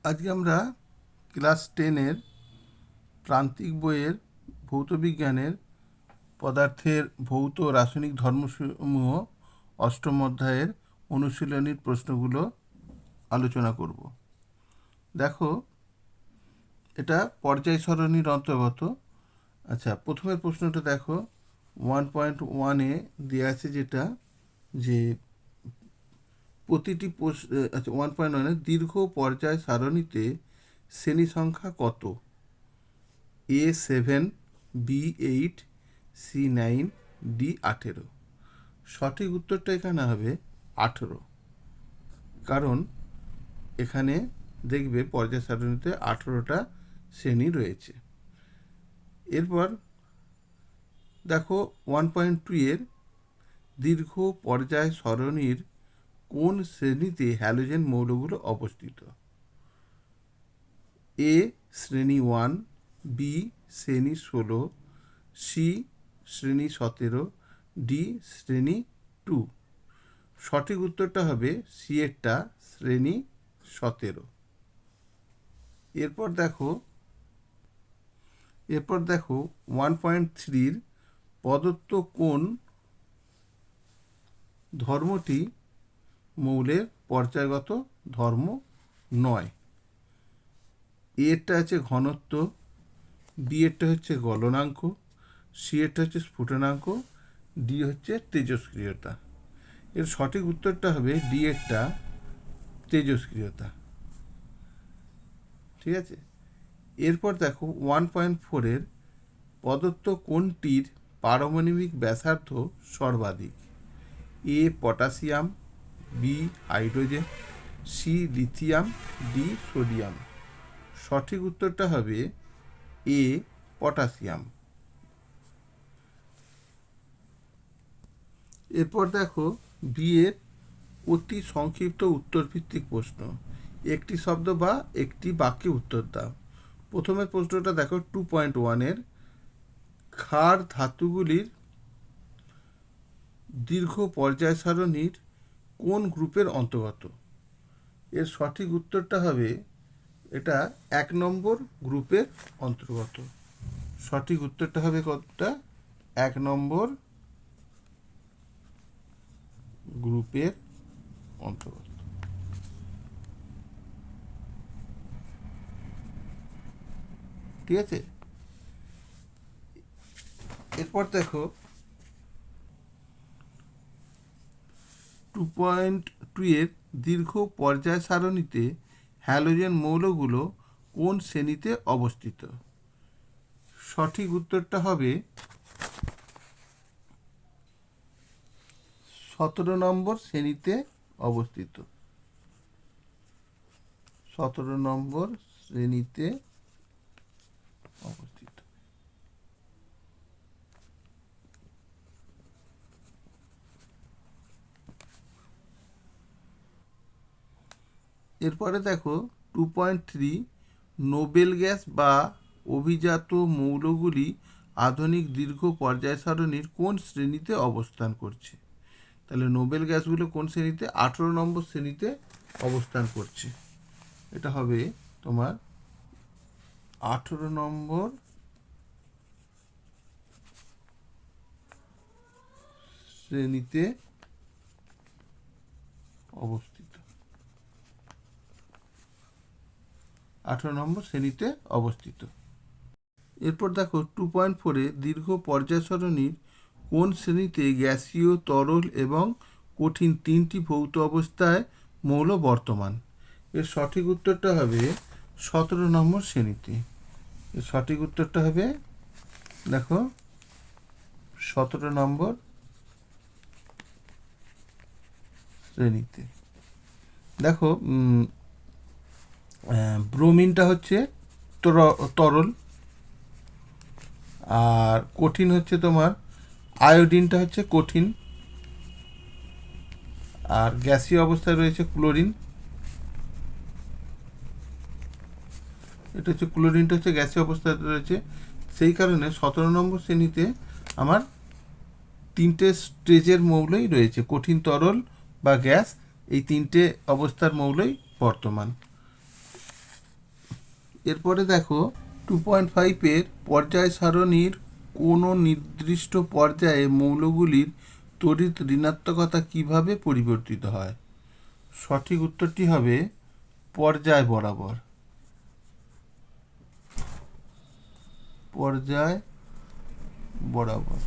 আজকে আমরা ক্লাস 10-এর প্রান্তিক বইয়ের ভৌতবিজ্ঞানের পদার্থের ভৌত রাসায়নিক ধর্মসমূহ অষ্টম অধ্যায়ের অনুশীলনীর প্রশ্নগুলো আলোচনা করব। দেখো, এটা পর্যায় সারণীর অন্তর্গত। আচ্ছা, প্রথমের প্রশ্নটা দেখো, 1.1-এ দেওয়া আছে যেটা যে প্রতিটি আচ্ছা 1.1-এ দীর্ঘ পর্যায় সারণীতে শ্রেণী সংখ্যা কত? A7, B8, C9, D18। সঠিক উত্তরটা এখানে হবে 18, কারণ এখানে দেখবে পর্যায় সারণীতে 18টা শ্রেণী রয়েছে। এরপর দেখো 1.2-এর দীর্ঘ পর্যায় সারণীর কোন শ্রেণীতে হ্যালোজেন মৌলগুলো অবস্থিত? এ শ্রেণী 1, বি শ্রেণী 16, সি শ্রেণী 17, ডি শ্রেণী 2। সঠিক উত্তরটা হবে সি এরটা, শ্রেণী 17। এরপর দেখো 1.3-র প্রদত্ত কোন ধর্মটি মৌলের পর্যায়গত ধর্ম নয়? এরটা হচ্ছে ঘনত্ব, বি এরটা হচ্ছে গলনাঙ্ক, সি এরটা হচ্ছে স্ফুটনাঙ্ক, ডি হচ্ছে তেজস্ক্রিয়তা। এর সঠিক উত্তরটা হবে ডি এরটা, তেজস্ক্রিয়তা। ঠিক আছে। এরপর দেখো 1.4-এর প্রদত্ত কোনটির পারমাণবিক ব্যাসার্ধ সর্বাধিক? A potassium, B hydrogen, C lithium, D sodium. সঠিক উত্তরটা হবে এ পটাশিয়াম। এরপর দেখো বি এর অতি সংক্ষিপ্ত উত্তরভিত্তিক প্রশ্ন, একটি শব্দ বা একটি বাক্যে উত্তর দাও। প্রথমের প্রশ্নটা দেখো 2.1-এর ক্ষার ধাতুগুলির দীর্ঘ পর্যায় সারণীর কোন গ্রুপের অন্তর্গত? এর সঠিক উত্তরটা হবে এটা 1 নম্বর গ্রুপের অন্তর্গত। সঠিক উত্তরটা হবে কতটা? 1 নম্বর গ্রুপের অন্তর্গত। ঠিক আছে। এরপর দেখো 2.2-এর দীর্ঘ পর্যায় সারণীতে হ্যালোজেন মৌলগুলো কোন শ্রেণীতে অবস্থিত? সঠিক উত্তরটা হবে 17 নম্বর শ্রেণীতে অবস্থিত। 17 নম্বর শ্রেণীতে অবস্থিত। এরপরে দেখো 2.3, নোবেল গ্যাস বা অভিজাত মৌলগুলি আধুনিক দীর্ঘ পর্যায় সারণীর কোন শ্রেণীতে অবস্থান করছে? তাহলে নোবেল গ্যাসগুলো কোন শ্রেণীতে? 18 নম্বর শ্রেণীতে অবস্থান করছে। এটা হবে তোমার 18 নম্বর শ্রেণীতে অবস্থিত। 18 নম্বর শ্রেণীতে অবস্থিত। এরপর দেখো 2.4-এ দীর্ঘ পর্যায় সারণীর কোন শ্রেণীতে গ্যাসীয়, তরল এবং কঠিন তিনটি ভৌত অবস্থায় মৌল বর্তমান? এর সঠিক উত্তরটা হবে 17 নম্বর শ্রেণীতে। এর সঠিক উত্তরটা হবে দেখো 17 নম্বর শ্রেণীতে। দেখো ব্রোমিনটা হচ্ছে তরল, আর কঠিন হচ্ছে তোমার আয়োডিনটা হচ্ছে কঠিন, আর গ্যাসীয় অবস্থায় রয়েছে ক্লোরিন। এটা হচ্ছে ক্লোরিনটা হচ্ছে গ্যাসীয় অবস্থায় রয়েছে। সেই কারণে 17 নম্বর শ্রেণীতে আমার তিনটে স্টেজের মৌলই রয়েছে, কঠিন, তরল বা গ্যাস, এই তিনটে অবস্থার মৌলই বর্তমান। এরপরে দেখো 2.5-এর পর্যায় সারণীর কোনো নির্দিষ্ট পর্যায়ে মৌলগুলির তড়িৎ ঋণাত্মকতা কিভাবে পরিবর্তিত হয়? সঠিক উত্তরটি হবে পর্যায় বরাবর। পর্যায় বরাবর।